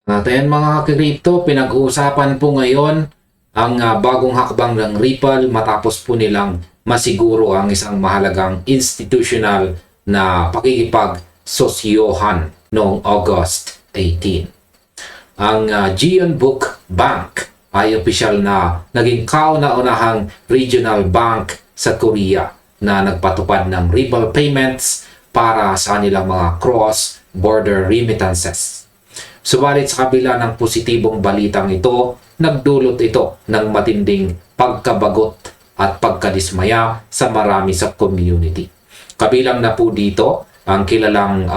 At ayan mga ka-crypto, pinag-uusapan po ngayon ang bagong hakbang ng Ripple matapos po nilang masiguro ang isang mahalagang institutional na pakikipag-sosyohan noong August 18. Ang Jion Book Bank ay opisyal na naging kauna-unahang regional bank sa Korea na nagpatupad ng Ripple payments para sa kanilang mga cross-border remittances. Subalit sa kabila ng positibong balitang ito, nagdulot ito ng matinding pagkabagot at pagkadismaya sa marami sa community. Kabilang na po dito ang kilalang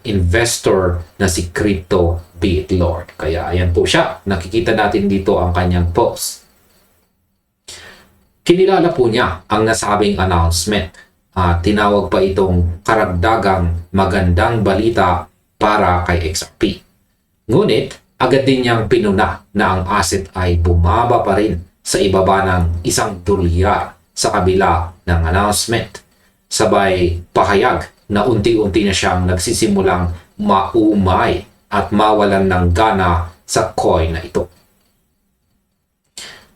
investor na si Crypto Bitlord. Kaya ayan po siya, nakikita natin dito ang kanyang post. Kinilala po niya ang nasabing announcement. Tinawag pa itong karagdagang magandang balita para kay XRP. Ngunit, agad din niyang pinuna na ang asset ay bumaba pa rin sa ibaba ng $1 sa kabila ng announcement. Sabay pahayag na unti-unti na siyang nagsisimulang maumay at mawalan ng gana sa coin na ito.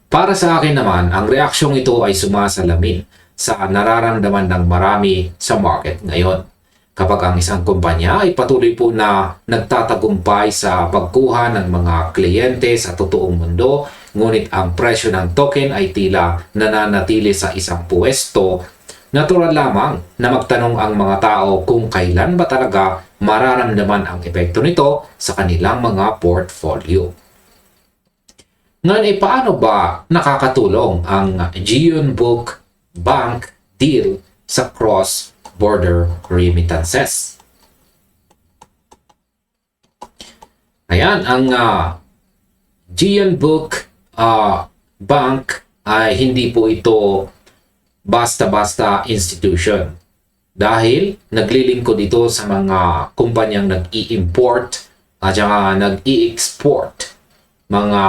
Para sa akin naman, ang reaksyong ito ay sumasalamin sa nararamdaman ng marami sa market ngayon. Kapag ang isang kumpanya ay patuloy po na nagtatagumpay sa pagkuha ng mga kliyente sa totoong mundo, ngunit ang presyo ng token ay tila nananatili sa isang puwesto, natural lamang na magtanong ang mga tao kung kailan ba talaga mararamdaman ang epekto nito sa kanilang mga portfolio. Ngayon, paano ba nakakatulong ang Jion Book Bank deal sa cross-border remittances? Ayan, ang Jion Book Bank ay hindi po ito basta-basta institution. Dahil naglilingkod ito sa mga kumpanyang nag-i-import at saka nag-i-export, mga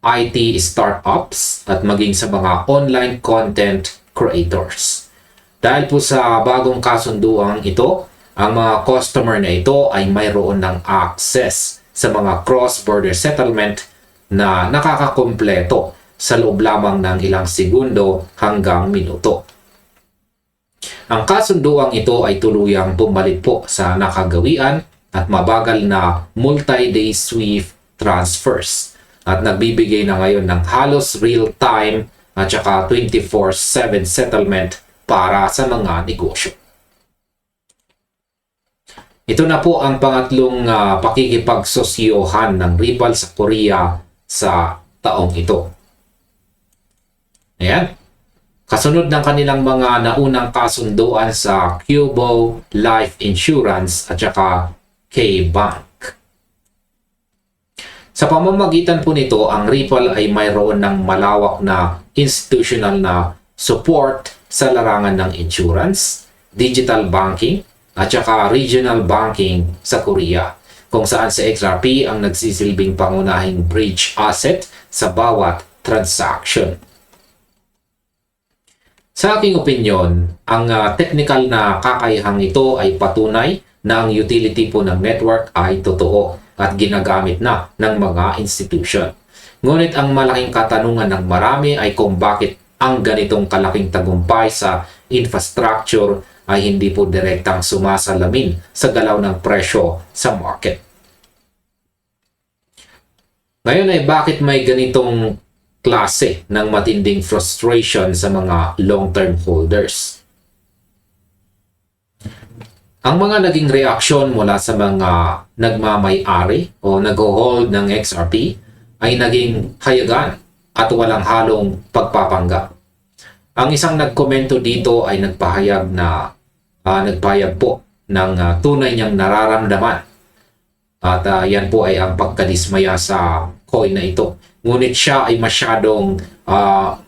IT startups at maging sa mga online content creators. Dahil po sa bagong kasunduang ito, ang mga customer na ito ay mayroon ng access sa mga cross-border settlement na nakakakumpleto sa loob lamang ng ilang segundo hanggang minuto. Ang kasunduang ito ay tuluyang bumalik po sa nakagawian at mabagal na multi-day SWIFT transfers at nagbibigay na ngayon ng halos real-time at saka 24/7 settlement para sa mga negosyo. Ito na po ang pangatlong pakikipagsosyohan ng Ripple sa Korea sa taong ito. Ayan. Kasunod ng kanilang mga naunang kasunduan sa Cubo Life Insurance at saka K-Bank. Sa pamamagitan po nito, ang Ripple ay mayroon ng malawak na institutional na support sa larangan ng insurance, digital banking, at saka regional banking sa Korea, kung saan sa XRP ang nagsisilbing pangunahing bridge asset sa bawat transaction. Sa aking opinyon, ang technical na kakayahang ito ay patunay na ang utility po ng network ay totoo at ginagamit na ng mga institution. Ngunit ang malaking katanungan ng marami ay kung bakit ang ganitong kalaking tagumpay sa infrastructure ay hindi po direktang sumasalamin sa galaw ng presyo sa market. Ngayon ay bakit may ganitong klase ng matinding frustration sa mga long-term holders? Ang mga naging reaksyon mula sa mga nagmamay-ari o nag-hold ng XRP ay naging hayagan at walang halong pagpapanggap. Ang isang nagkomento dito ay nagpahayag po ng tunay niyang nararamdaman. At yan po ay ang pagkadismaya sa coin na ito. Ngunit siya ay masyadong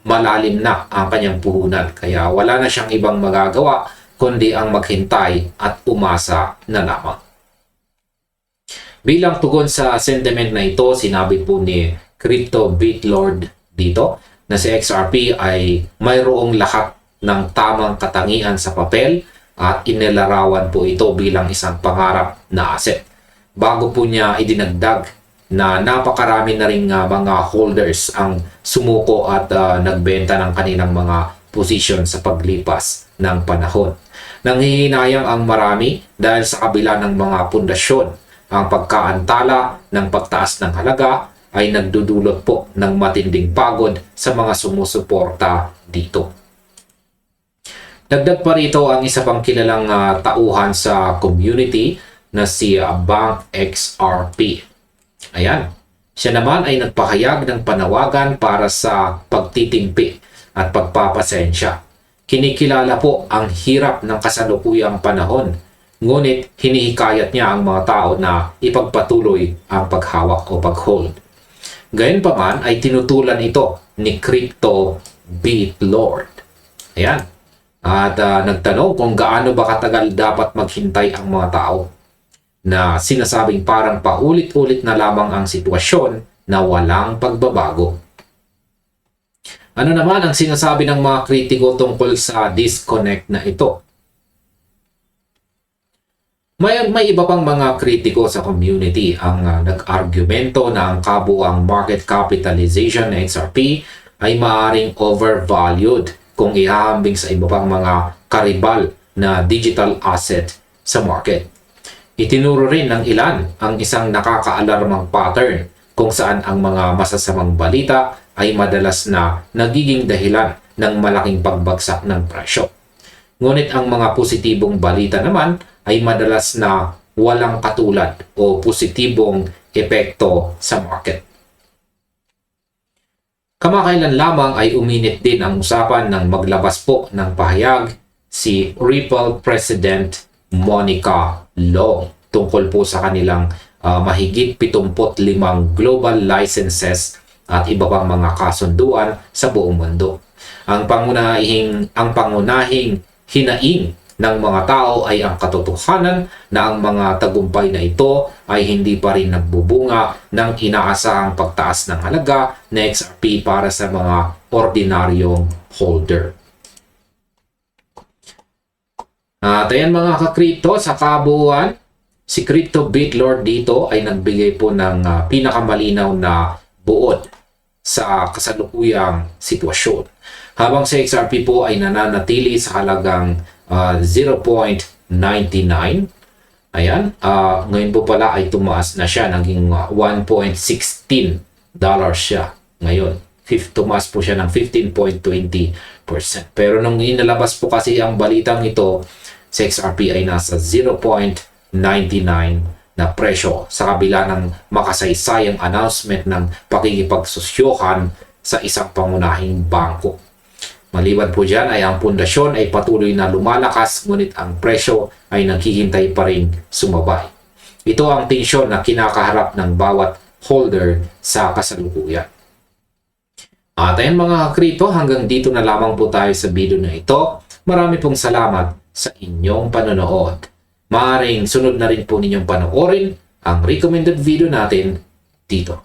malalim na ang kanyang puhunan. Kaya wala na siyang ibang magagawa kundi ang maghintay at umasa na lamang. Bilang tugon sa sentiment na ito, sinabi po ni Crypto Bitlord dito na si XRP ay mayroong lahat ng tamang katangian sa papel at inilarawan po ito bilang isang pangarap na asset. Bago po niya idinagdag na napakarami na rin mga holders ang sumuko at nagbenta ng kanilang mga posisyon sa paglipas ng panahon. Nanghihinayang ang marami dahil sa kabila ng mga pundasyon, ang pagkaantala ng pagtaas ng halaga ay nagdudulot po ng matinding pagod sa mga sumusuporta dito. Dagdag pa rito ang isa pang kilalang tauhan sa community na si Bank XRP. Ayan, siya naman ay nagpahayag ng panawagan para sa pagtitimpi at pagpapasensya. Kinikilala po ang hirap ng kasalukuyang panahon, ngunit hinihikayat niya ang mga tao na ipagpatuloy ang paghawak o pag-hold. Gayunpaman ay tinutulan ito ni Crypto BitLord. Ayan. At nagtanong kung gaano ba katagal dapat maghintay ang mga tao, na sinasabing parang paulit-ulit na lamang ang sitwasyon na walang pagbabago. Ano naman ang sinasabi ng mga kritiko tungkol sa disconnect na ito? May iba pang mga kritiko sa community ang nag-argumento na ang kabuang market capitalization ng XRP ay maaring overvalued kung ihahambing sa iba pang mga karibal na digital asset sa market. Itinuro rin ng ilan ang isang nakakaalarmang pattern kung saan ang mga masasamang balita ay madalas na nagiging dahilan ng malaking pagbagsak ng presyo. Ngunit ang mga positibong balita naman ay madalas na walang katulad o positibong epekto sa market. Kamakailan lamang ay uminit din ang usapan ng maglabas po ng pahayag si Ripple President Monica Long tungkol po sa kanilang mahigit 75 global licenses at iba pang mga kasunduan sa buong mundo. Ang pangunahing hinaing ng mga tao ay ang katotohanan na ang mga tagumpay na ito ay hindi pa rin nagbubunga ng inaasahang pagtaas ng halaga na XRP para sa mga ordinaryong holder. At ayan mga kakripto, sa kabuuan, si Crypto BitLord dito ay nagbigay po ng pinakamalinaw na buod sa kasalukuyang sitwasyon. Habang sa XRP po ay nananatili sa halagang 0.99. Ayan, ngayon po pala ay tumaas na siya, naging $1.16 siya ngayon. Tumaas po siya ng 15.20%. Pero nung inalabas po kasi ang balitang ito, sa XRP ay nasa 0.99 na presyo sa kabila ng makasaysayang announcement ng pakikipagsosyohan sa isang pangunahing bangko. Maliban po dyan ay ang pundasyon ay patuloy na lumalakas, ngunit ang presyo ay naghihintay pa rin sumabay. Ito ang tensyon na kinakaharap ng bawat holder sa kasalukuyan. At ayan mga kripto, hanggang dito na lamang po tayo sa video na ito. Marami pong salamat sa inyong panonood. Maaaring sunod na rin po ninyong panoorin ang recommended video natin dito.